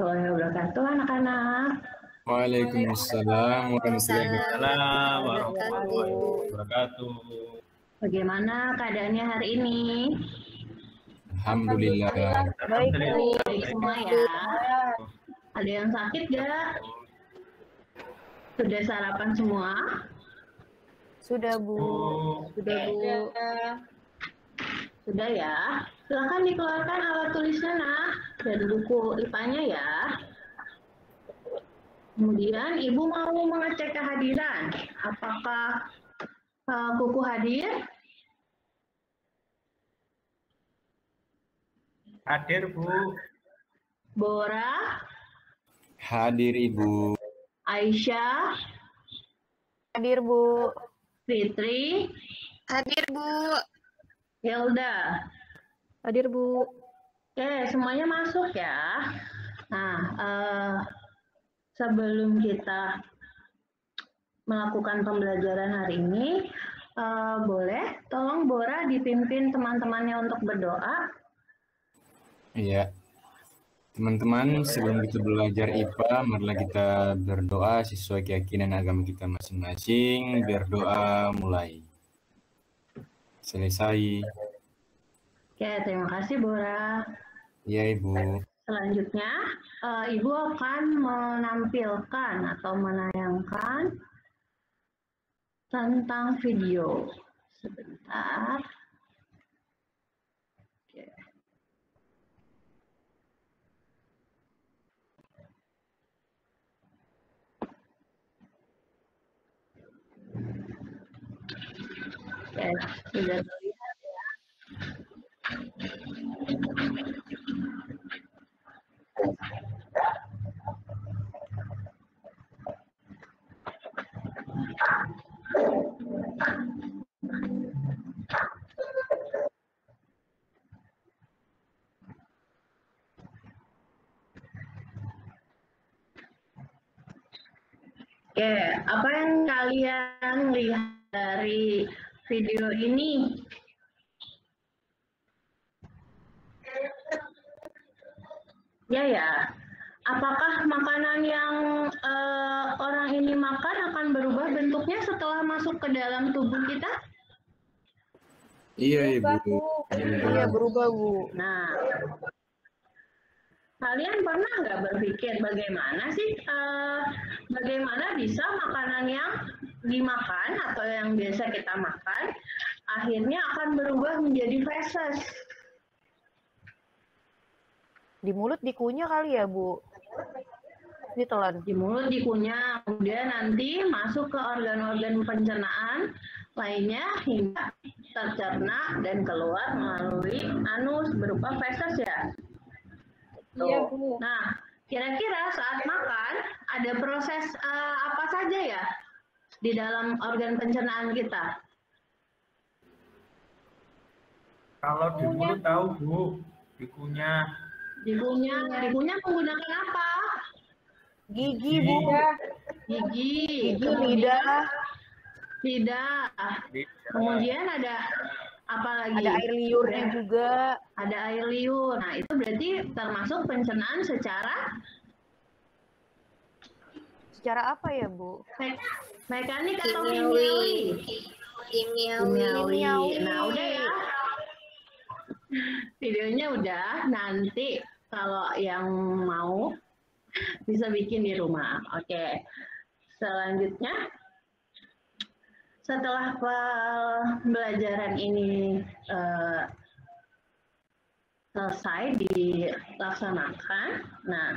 warahmatullahi wabarakatuh, anak-anak. Waalaikumsalam warahmatullahi wabarakatuh. Waalaikumsalam warahmatullahi wabarakatuh. Bagaimana keadaannya hari ini? Alhamdulillah. Baik, Baik semua ya. Ada yang sakit gak? Sudah sarapan semua? Sudah, Bu. Sudah, Bu. Sudah ya. Silakan dikeluarkan alat tulisnya, nah, dan buku IPA-nya ya. Kemudian Ibu mau mengecek kehadiran. Apakah Kuku hadir? Hadir, Bu. Bora? Hadir Ibu. Aisyah? Hadir, Bu. Fitri? Hadir, Bu. Hilda? Hadir, Bu. Oke, semuanya masuk ya. Nah, sebelum kita melakukan pembelajaran hari ini, boleh tolong Bora dipimpin teman-temannya untuk berdoa. Iya. Teman-teman, sebelum kita belajar IPA, marilah kita berdoa sesuai keyakinan agama kita masing-masing. Berdoa mulai. Selesai. Oke, terima kasih Bora. Iya, Ibu. Selanjutnya, Ibu akan menampilkan atau menayangkan tentang video. Sebentar. Oke. Oke, sudah terlihat ya. Oke, apa yang kalian lihat dari video ini? Ya. Apakah makanan yang orang ini makan akan berubah bentuknya setelah masuk ke dalam tubuh kita? Iya, Ibu. Iya, berubah, Bu. Nah, kalian pernah nggak berpikir bagaimana sih, bagaimana bisa makanan yang dimakan atau yang biasa kita makan akhirnya akan berubah menjadi feses? Di mulut dikunyah kali ya, Bu? Ditelan. Di mulut dikunyah, kemudian nanti masuk ke organ-organ pencernaan lainnya hingga tercerna dan keluar melalui anus berupa feses ya. Iya, Bu. Nah, kira-kira saat makan ada proses apa saja ya di dalam organ pencernaan kita? Kalau di mulut tahu, Bu, dikunyah. Dikunyah menggunakan apa? Gigi, Bu. Gigi, Lidah. lidah. Kemudian ada apa lagi? Ada air liurnya juga. Ada air liur. Nah, itu berarti termasuk pencernaan Secara apa ya, Bu? mekanik atau kimiawi? Kimiawi. Nah, udah ya. Videonya udah. Nanti kalau yang mau bisa bikin di rumah. Oke. Selanjutnya, setelah pembelajaran ini selesai dilaksanakan, nah,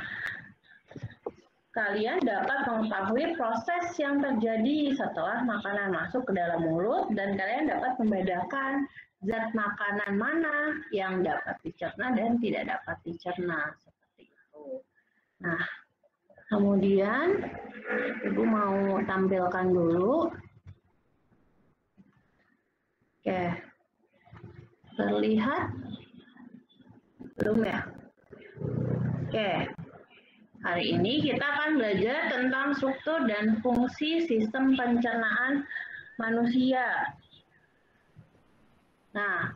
kalian dapat mengetahui proses yang terjadi setelah makanan masuk ke dalam mulut dan kalian dapat membedakan zat makanan mana yang dapat dicerna dan tidak dapat dicerna, seperti itu. Nah, kemudian Ibu mau tampilkan dulu. Oke, terlihat belum ya? Oke, hari ini kita akan belajar tentang struktur dan fungsi sistem pencernaan manusia. Nah,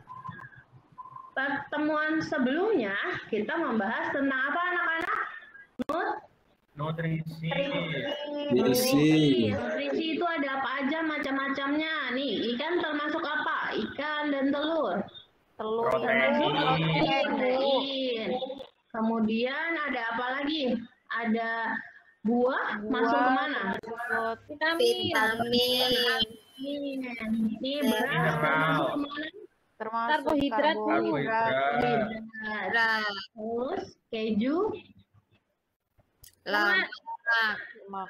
pertemuan sebelumnya kita membahas tentang apa anak-anak? nutrisi. Nutrisi itu ada apa aja macam-macamnya? Nih, ikan termasuk apa? Ikan dan telur. Telur Protein. itu Protein. Kemudian ada apa lagi? Ada buah masuk kemana? Vitamin. Ini beras masuk kemana? termasuk Karbohidrat, Bu. Karbohidrat. Karbohidrat. Terus keju, Lemak.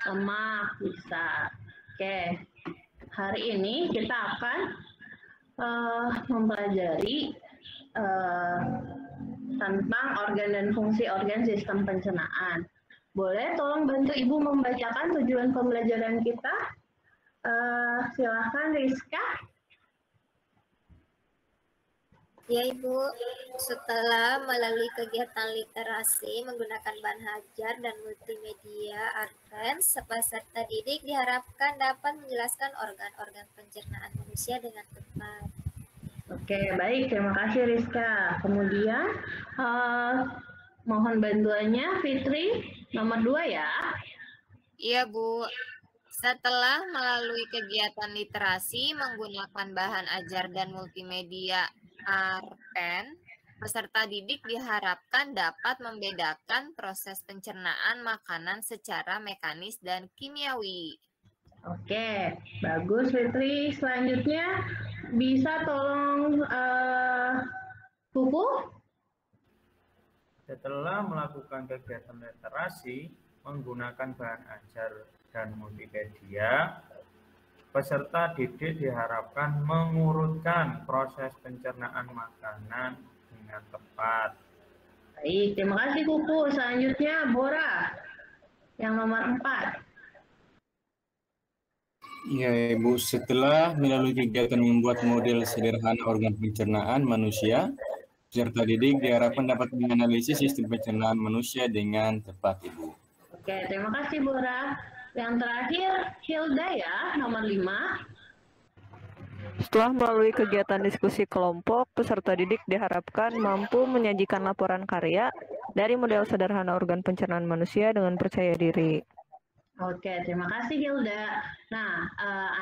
lemak bisa. Oke, hari ini kita akan mempelajari tentang organ dan fungsi organ sistem pencernaan. Boleh tolong bantu Ibu membacakan tujuan pembelajaran kita? Silahkan Rizka. Ya Ibu, setelah melalui kegiatan literasi menggunakan bahan ajar dan multimedia Advance, peserta didik diharapkan dapat menjelaskan organ-organ pencernaan manusia dengan tepat. Oke, baik. Terima kasih Rizka. Kemudian, mohon bantuannya Fitri, nomor 2 ya. Iya Bu, setelah melalui kegiatan literasi menggunakan bahan ajar dan multimedia Advance, peserta didik diharapkan dapat membedakan proses pencernaan makanan secara mekanis dan kimiawi. Oke, bagus Fitri. Selanjutnya, bisa tolong Kuku? Setelah melakukan kegiatan literasi menggunakan bahan ajar dan multimedia, peserta didik diharapkan mengurutkan proses pencernaan makanan dengan tepat. Baik, terima kasih Kuku. Selanjutnya Bora, yang nomor 4. Ya, Ibu, setelah melalui kegiatan membuat model sederhana organ pencernaan manusia, peserta didik diharapkan dapat menganalisis sistem pencernaan manusia dengan tepat, Ibu. Oke, terima kasih Bora. Yang terakhir Hilda ya, nomor 5. Setelah melalui kegiatan diskusi kelompok, peserta didik diharapkan mampu menyajikan laporan karya dari model sederhana organ pencernaan manusia dengan percaya diri. Oke, terima kasih Hilda. Nah,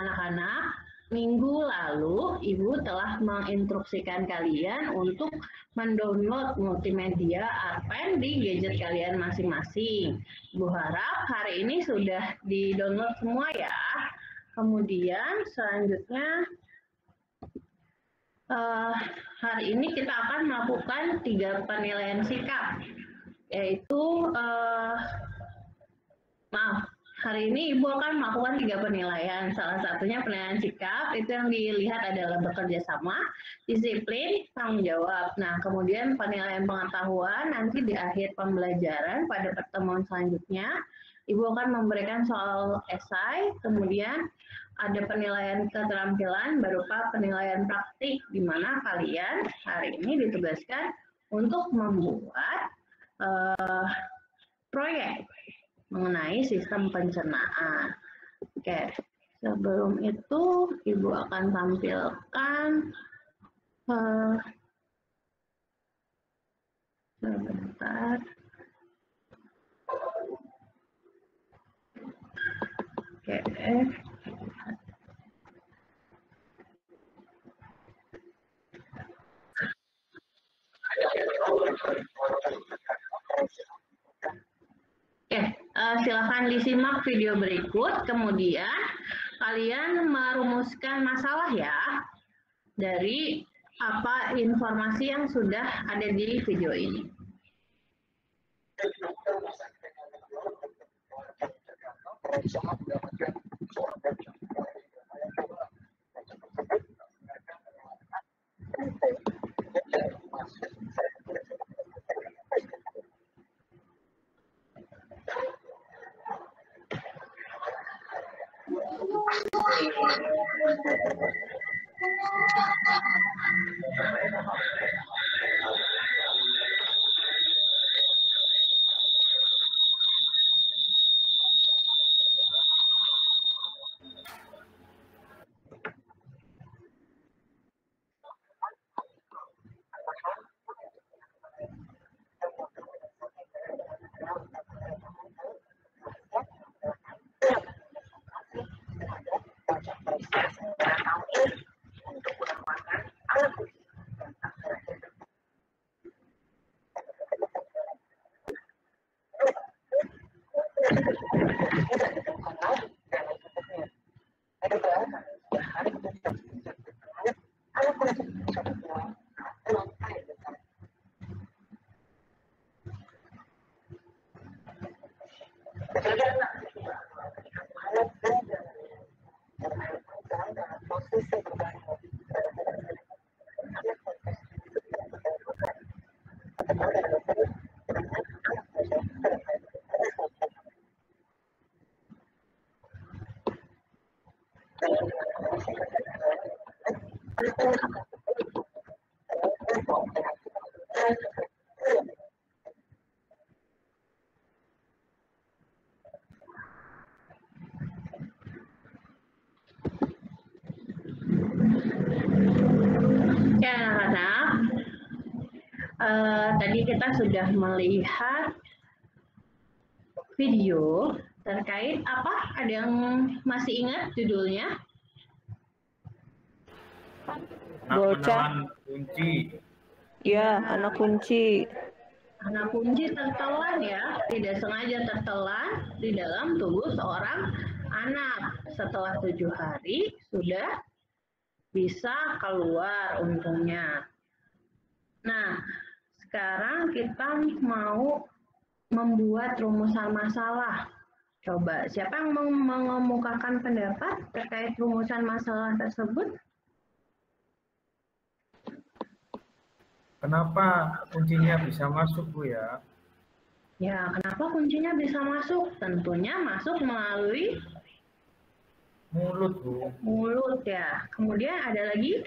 anak-anak, minggu lalu Ibu telah menginstruksikan kalian untuk mendownload multimedia Advance di gadget kalian masing-masing. Ibu harap hari ini sudah di-download semua ya. Kemudian selanjutnya hari ini kita akan melakukan 3 penilaian sikap, yaitu hari ini Ibu akan melakukan 3 penilaian. Salah satunya penilaian sikap, itu yang dilihat adalah bekerja sama, disiplin, tanggung jawab. Nah, kemudian penilaian pengetahuan nanti di akhir pembelajaran pada pertemuan selanjutnya, Ibu akan memberikan soal esai, kemudian ada penilaian keterampilan berupa penilaian praktik, di mana kalian hari ini ditugaskan untuk membuat proyek mengenai sistem pencernaan. Oke, sebelum itu Ibu akan tampilkan sebentar. Oke. Silakan disimak video berikut, kemudian kalian merumuskan masalah ya dari apa informasi yang sudah ada di video ini. Ya, anak-anak, tadi kita sudah melihat video terkait apa? Ada yang masih ingat judulnya? Menelan kunci. Ya, anak kunci. Anak kunci tertelan ya, tidak sengaja tertelan di dalam tubuh seorang anak. Setelah 7 hari sudah bisa keluar untungnya. Nah, sekarang kita mau membuat rumusan masalah. Coba, siapa yang mau mengemukakan pendapat terkait rumusan masalah tersebut? Kenapa kuncinya bisa masuk, Bu ya? Ya, kenapa kuncinya bisa masuk? Tentunya masuk melalui Mulut, Bu. mulut ya. Kemudian ada lagi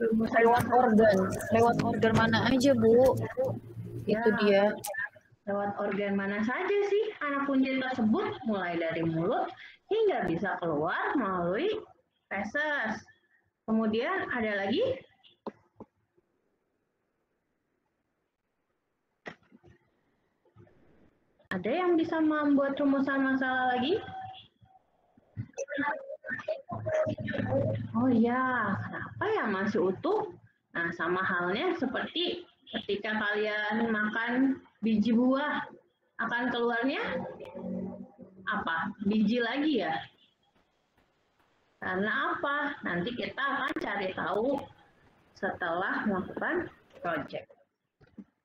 rumusan Lewat organ mana aja, Bu? Ya, Itu dia. lewat organ mana saja sih anak kunci tersebut, mulai dari mulut hingga bisa keluar melalui feses. Kemudian ada lagi ada yang bisa membuat rumusan masalah lagi? Oh ya, kenapa ya masih utuh? Nah, sama halnya seperti ketika kalian makan biji buah, akan keluarnya apa? Biji lagi ya? Karena apa? Nanti kita akan cari tahu setelah melakukan project.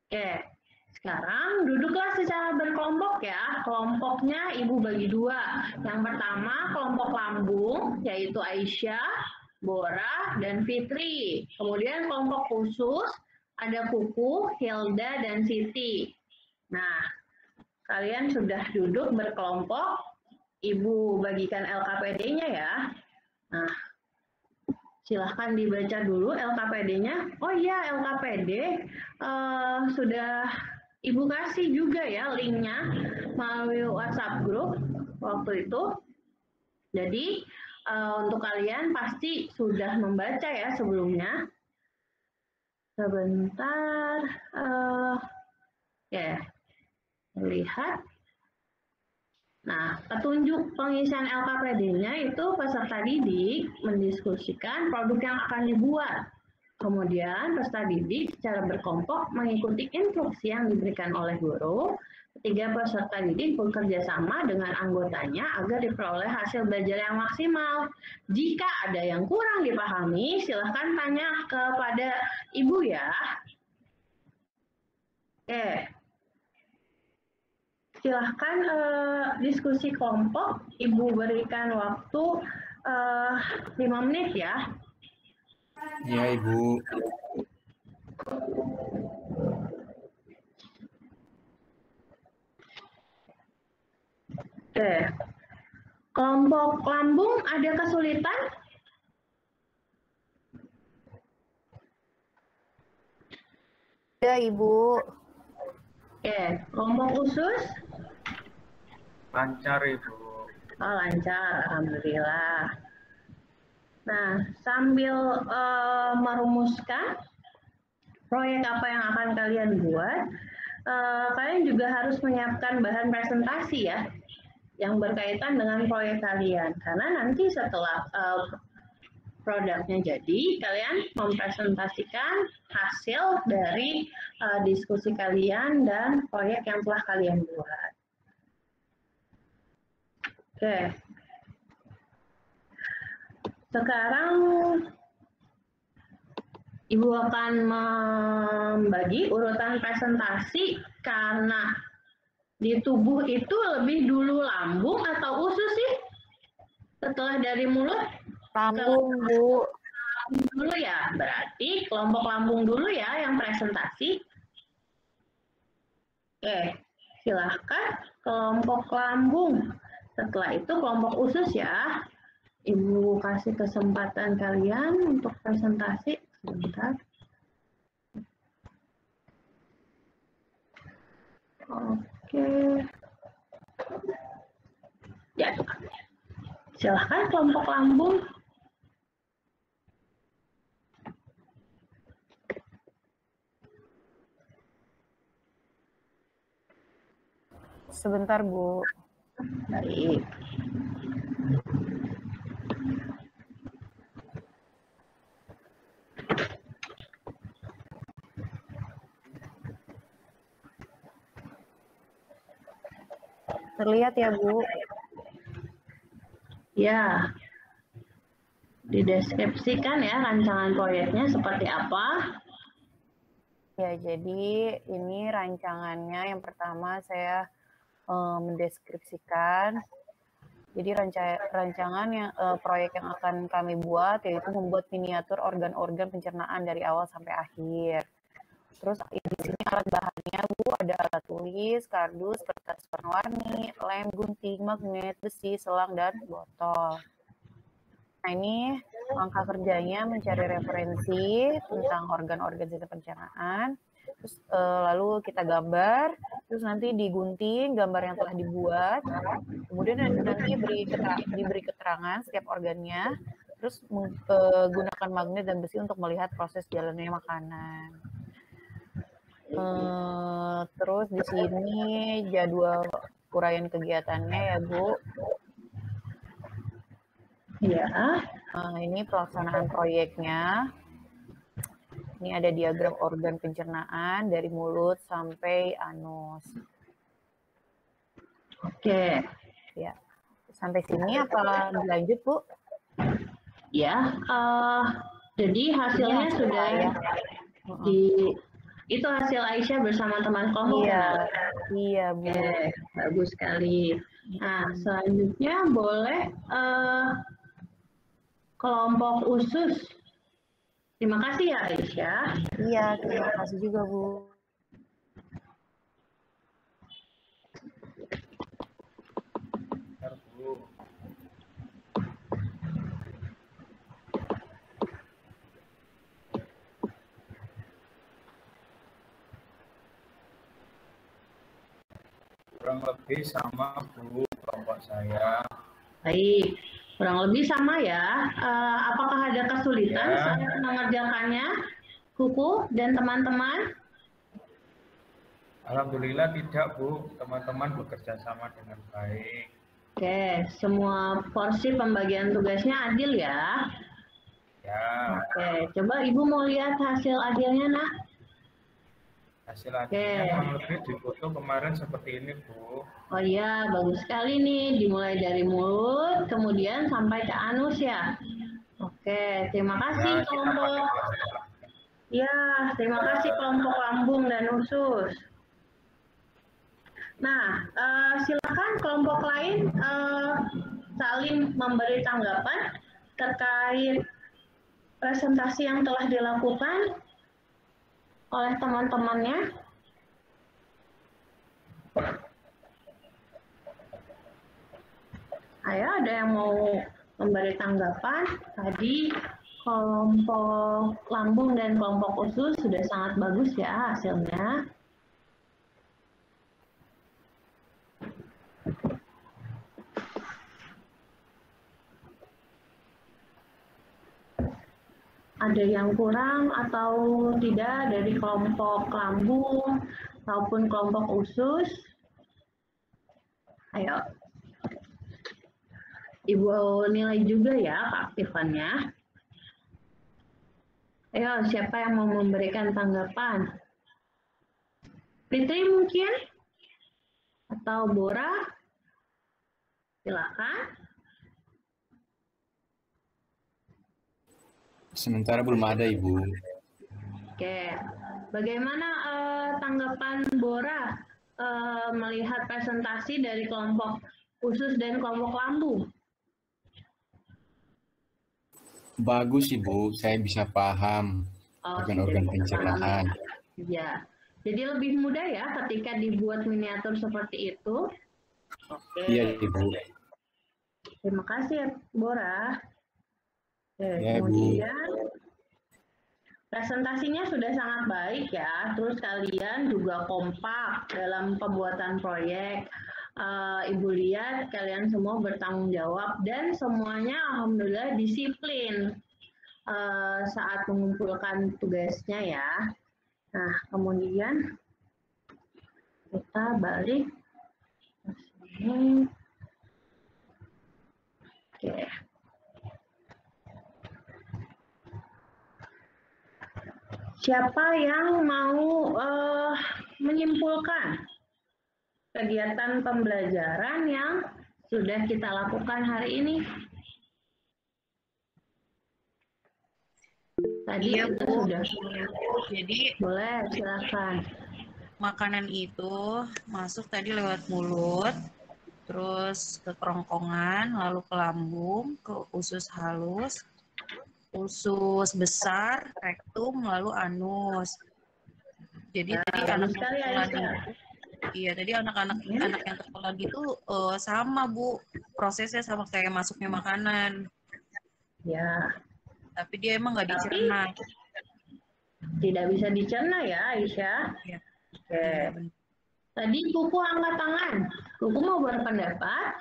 Oke, sekarang duduklah secara berkelompok ya. Kelompoknya Ibu bagi 2. Yang pertama kelompok lambung, yaitu Aisyah, Bora, dan Fitri. Kemudian kelompok khusus, ada Kuku, Hilda, dan Siti. Nah, kalian sudah duduk berkelompok. Ibu bagikan LKPD-nya ya. Nah, silahkan dibaca dulu LKPD-nya. Oh iya, LKPD sudah Ibu kasih juga ya linknya melalui WhatsApp group waktu itu. Jadi untuk kalian pasti sudah membaca ya sebelumnya. Sebentar, ya, lihat. Nah, petunjuk pengisian LKPD-nya itu peserta didik mendiskusikan produk yang akan dibuat. Kemudian peserta didik secara berkelompok mengikuti instruksi yang diberikan oleh guru. Ketiga, peserta didik bekerja sama dengan anggotanya agar diperoleh hasil belajar yang maksimal. Jika ada yang kurang dipahami, silahkan tanya kepada Ibu ya. Oke. Silahkan diskusi kelompok, Ibu berikan waktu 5 menit ya. Ya, Ibu. Oke. Kelompok lambung ada kesulitan? Ada, Ibu. Oke. Kelompok khusus? Lancar, Ibu. Oh, lancar, alhamdulillah. Nah, sambil merumuskan proyek apa yang akan kalian buat, kalian juga harus menyiapkan bahan presentasi ya, yang berkaitan dengan proyek kalian. Karena nanti setelah produknya jadi, kalian mempresentasikan hasil dari diskusi kalian dan proyek yang telah kalian buat. Oke. Sekarang Ibu akan membagi urutan presentasi karena di tubuh itu lebih dulu lambung atau usus sih? Setelah dari mulut? Lambung, Bu. Lambung dulu ya, berarti kelompok lambung dulu ya yang presentasi. Oke, silahkan kelompok lambung. Setelah itu kelompok usus ya. Ibu kasih kesempatan kalian untuk presentasi. Sebentar. Oke. Ya, silahkan kelompok lambung. Sebentar, Bu. Baik. Terlihat ya, Bu? Ya. Dideskripsikan ya rancangan proyeknya seperti apa? Ya, jadi ini rancangannya. Yang pertama saya mendeskripsikan. Jadi rancangan yang proyek yang akan kami buat yaitu membuat miniatur organ-organ pencernaan dari awal sampai akhir. Terus di sini alat bahannya, Bu, ada alat tulis, kardus, kertas warna-warni, lem, gunting, magnet, besi, selang, dan botol. Nah, ini langkah kerjanya mencari referensi tentang organ-organ sistem pencernaan. Terus lalu kita gambar, terus nanti digunting gambar yang telah dibuat. Kemudian nanti diberi keterangan setiap organnya. Terus menggunakan magnet dan besi untuk melihat proses jalannya makanan. Terus di sini jadwal uraian kegiatannya ya, Bu. Ya. Ini pelaksanaan proyeknya. Ini ada diagram organ pencernaan dari mulut sampai anus. Oke. Ya. Sampai sini apa dilanjut, Bu? Ya. Jadi hasilnya hasil sudah ya. Itu hasil Aisyah bersama teman kelompok. Iya. Iya, Bu. Oke, bagus sekali. Nah, selanjutnya boleh kelompok usus. Terima kasih ya Aisyah. Iya, terima kasih juga, Bu. Kurang lebih sama, Bu, kelompok saya. Baik, kurang lebih sama ya. Apakah ada kesulitan saat mengerjakannya, Kuku dan teman-teman? Alhamdulillah tidak, Bu. Teman-teman bekerja sama dengan baik. Oke, semua porsi pembagian tugasnya adil ya? Ya. Oke, coba Ibu mau lihat hasil adilnya, Nak? Hasil akhirnya kurang lebih di foto kemarin seperti ini, Bu. Oh iya, bagus sekali nih. Dimulai dari mulut, kemudian sampai ke anus ya. Oke, terima kasih kelompok. Ya, terima kasih kelompok lambung dan usus. Nah, silakan kelompok lain saling memberi tanggapan terkait presentasi yang telah dilakukan oleh teman-temannya. Ayo, ada yang mau memberi tanggapan? Tadi kelompok lambung dan kelompok usus sudah sangat bagus ya hasilnya. Ada yang kurang atau tidak dari kelompok lambung maupun kelompok usus? Ayo. Ibu nilai juga ya keaktifannya. Ayo, siapa yang mau memberikan tanggapan? Fitri mungkin? Atau Bora? Silakan. Sementara belum ada, Ibu. Oke, bagaimana tanggapan Bora melihat presentasi dari kelompok usus dan kelompok lambung? Bagus, Ibu. Saya bisa paham organ-organ pencernaan. Ya, jadi lebih mudah ya ketika dibuat miniatur seperti itu. Oke. Iya, Ibu. Terima kasih, Bora. Oke, Ya, Bu. kemudian presentasinya sudah sangat baik ya. Terus kalian juga kompak dalam pembuatan proyek. Ibu lihat kalian semua bertanggung jawab dan semuanya alhamdulillah disiplin saat mengumpulkan tugasnya ya. Nah, kemudian kita balik ke sini. Oke. Siapa yang mau menyimpulkan kegiatan pembelajaran yang sudah kita lakukan hari ini? Tadi Iya, kita Bu. sudah. Jadi Boleh, silakan. makanan itu masuk tadi lewat mulut, terus ke kerongkongan, lalu ke lambung, ke usus halus, usus besar, rektum, lalu anus. Jadi Ya, tadi bagus anak yang sekali, tertelan Aisyah. iya tadi anak-anak yang tertelan itu sama Bu, prosesnya sama kayak masuknya makanan, Ya, tapi dia emang nggak tapi dicerna. tidak bisa dicerna ya, Aisyah. Iya, Oke. iya benar. Tadi Kuku angkat tangan. Kuku mau berpendapat?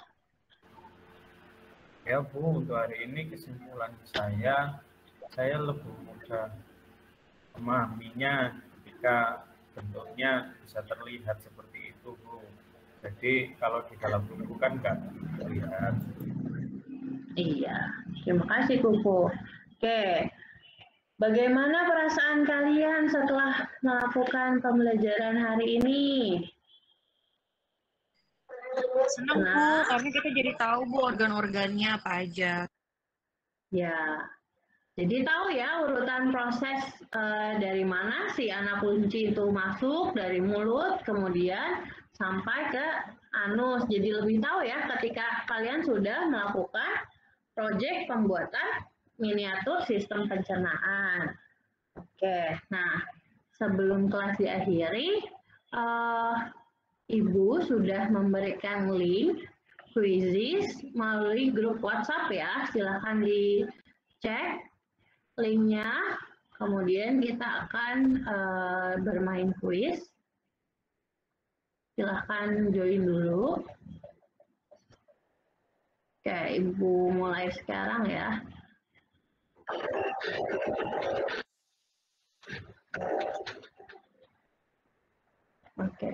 Ya Bu, untuk hari ini kesimpulan saya lebih mudah memahaminya ketika bentuknya bisa terlihat seperti itu Bu. Jadi kalau di dalam buku kan nggak terlihat. Iya, terima kasih Kuku. Oke, bagaimana perasaan kalian setelah melakukan pembelajaran hari ini? Senang Bu, karena kita jadi tahu Bu organ-organnya apa aja. Ya, jadi tahu ya urutan proses dari mana si anak kunci itu masuk dari mulut, kemudian sampai ke anus. Jadi lebih tahu ya ketika kalian sudah melakukan proyek pembuatan miniatur sistem pencernaan. Oke, nah sebelum kelas diakhiri, Ibu sudah memberikan link quizzes melalui grup WhatsApp ya. Silahkan dicek linknya. Kemudian kita akan bermain quiz. Silahkan join dulu. Oke, Ibu mulai sekarang ya. Oke.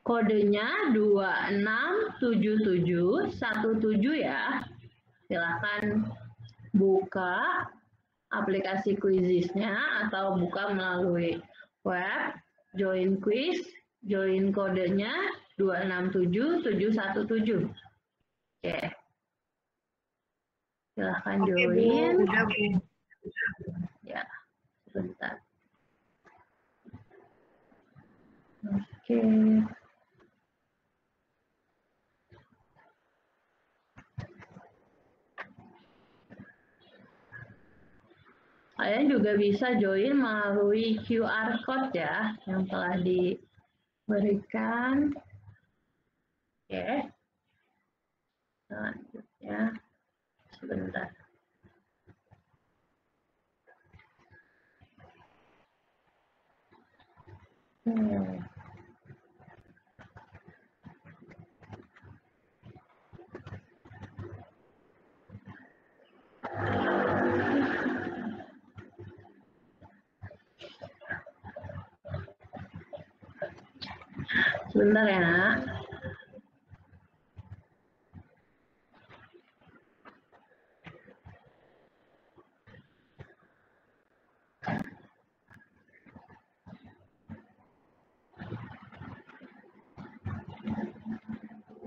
Kodenya 267717 ya. Silahkan buka aplikasi quizisnya atau buka melalui web, join quiz, join kodenya 267717. Oke. Silahkan join. Bu, udah Bu. Ya, sebentar. Oke. Kalian juga bisa join melalui QR code ya yang telah diberikan. Oke. Selanjutnya sebentar. Sebentar ya, Nak.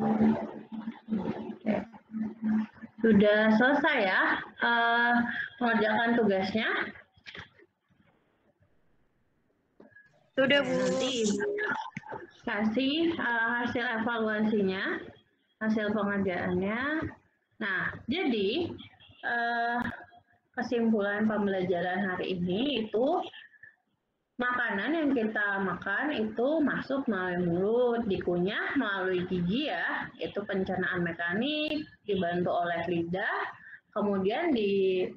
Oke. Sudah selesai ya mengerjakan tugasnya? Sudah, Oke, Bu. nanti Ibu kasih hasil evaluasinya, hasil pengerjaannya. Nah, jadi kesimpulan pembelajaran hari ini itu makanan yang kita makan itu masuk melalui mulut, dikunyah melalui gigi ya, itu pencernaan mekanik, dibantu oleh lidah, kemudian di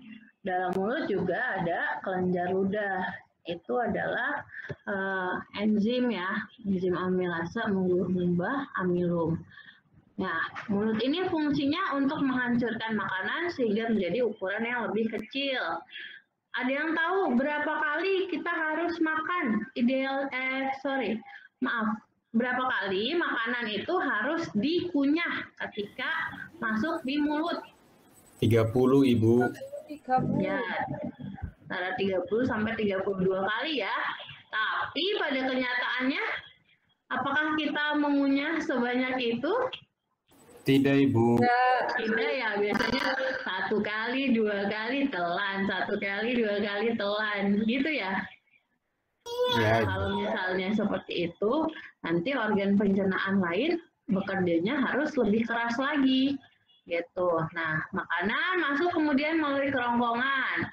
dalam mulut juga ada kelenjar ludah, itu adalah enzim ya, enzim amilase mengubah amilum. Nah, mulut ini fungsinya untuk menghancurkan makanan sehingga menjadi ukuran yang lebih kecil. Ada yang tahu berapa kali kita harus makan? Berapa kali makanan itu harus dikunyah ketika masuk di mulut? 30, Ibu. 30. Ya, antara 30 sampai 32 kali ya. Tapi pada kenyataannya, apakah kita mengunyah sebanyak itu? Tidak, Ibu. Tidak ya, biasanya 1 kali, 2 kali telan, 1 kali, 2 kali telan, gitu ya. Ya, Ibu. Kalau misalnya seperti itu, nanti organ pencernaan lain bekerjanya harus lebih keras lagi, gitu. Nah, makanan masuk kemudian melalui kerongkongan,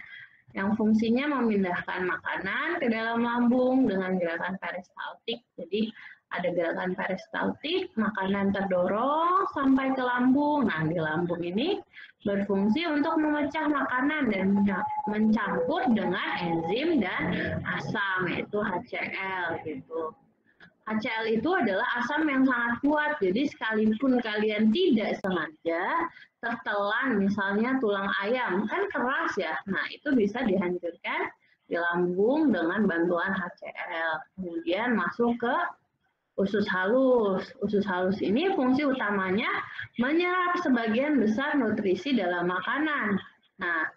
yang fungsinya memindahkan makanan ke dalam lambung dengan gerakan peristaltik. Jadi ada gerakan peristaltik, makanan terdorong sampai ke lambung. Nah, di lambung ini berfungsi untuk memecah makanan dan mencampur dengan enzim dan asam, yaitu HCl gitu. HCl itu adalah asam yang sangat kuat, jadi sekalipun kalian tidak sengaja tertelan misalnya tulang ayam, kan keras ya, nah itu bisa dihancurkan di lambung dengan bantuan HCl. Kemudian masuk ke usus halus. Usus halus ini fungsi utamanya menyerap sebagian besar nutrisi dalam makanan. Nah,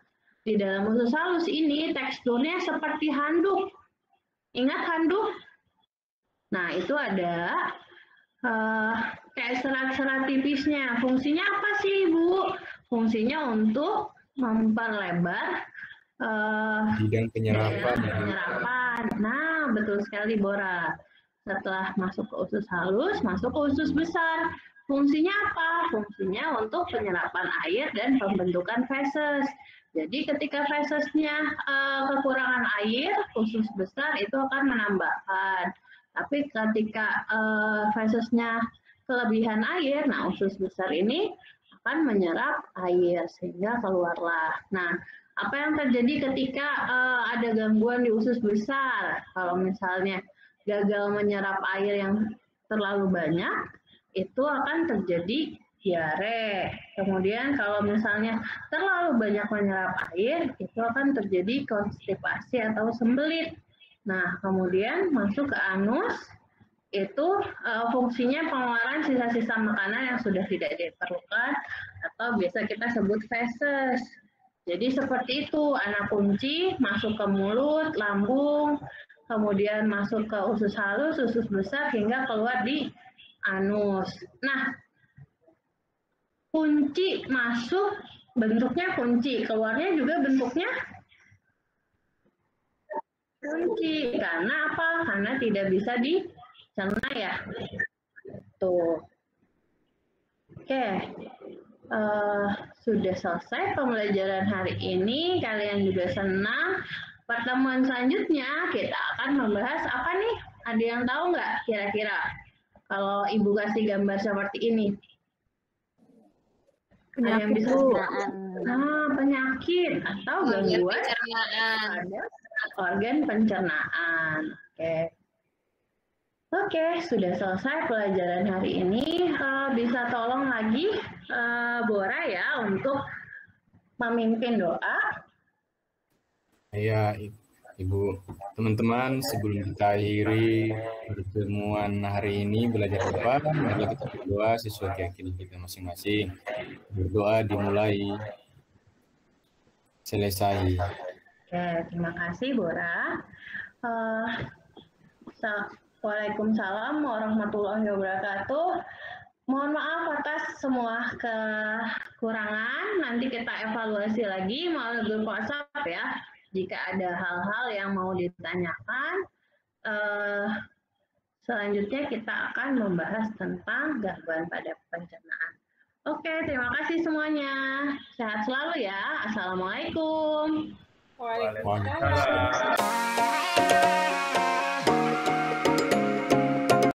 di dalam usus halus ini teksturnya seperti handuk. Ingat handuk? Nah, itu ada kayak serat-serat tipisnya. Fungsinya apa sih, Ibu? Fungsinya untuk memperlebar Bidang penyerapan. penyerapan. Nah, betul sekali, Bora. Setelah masuk ke usus halus, masuk ke usus besar. Fungsinya apa? Fungsinya untuk penyerapan air dan pembentukan feses. Jadi ketika fesesnya kekurangan air, usus besar itu akan menambahkan. Tapi ketika fesesnya kelebihan air, nah usus besar ini akan menyerap air sehingga keluarlah. Nah, apa yang terjadi ketika ada gangguan di usus besar? Kalau misalnya gagal menyerap air yang terlalu banyak, itu akan terjadi diare. Kemudian kalau misalnya terlalu banyak menyerap air, itu akan terjadi konstipasi atau sembelit. Nah, kemudian masuk ke anus, itu fungsinya pengeluaran sisa-sisa makanan yang sudah tidak diperlukan, atau biasa kita sebut feses. Jadi seperti itu, anak kunci masuk ke mulut, lambung, kemudian masuk ke usus halus, usus besar, hingga keluar di anus. Nah, kunci masuk bentuknya kunci, keluarnya juga bentuknya kunci. Karena apa? Karena tidak bisa dicerna ya. Tuh. Oke. Sudah selesai pembelajaran hari ini. Kalian juga senang. Pertemuan selanjutnya kita akan membahas apa nih? Ada yang tahu nggak kira-kira? Kalau Ibu kasih gambar seperti ini. Ada yang bisa penyakit atau gangguan pada organ pencernaan. Oke, sudah selesai pelajaran hari ini. Bisa tolong lagi Bora ya untuk memimpin doa. Ya, Ibu. Teman-teman, sebelum kita akhiri pertemuan hari ini belajar apa? Mari kita berdoa sesuai keyakinan kita masing-masing. Berdoa dimulai, selesai. Oke, terima kasih Bora. Waalaikumsalam warahmatullahi wabarakatuh. Mohon maaf atas semua kekurangan. Nanti kita evaluasi lagi melalui grup WhatsApp ya. Jika ada hal-hal yang mau ditanyakan, selanjutnya kita akan membahas tentang gangguan pada pencernaan. Oke, terima kasih semuanya. Sehat selalu ya. Assalamualaikum. Waalaikumsalam.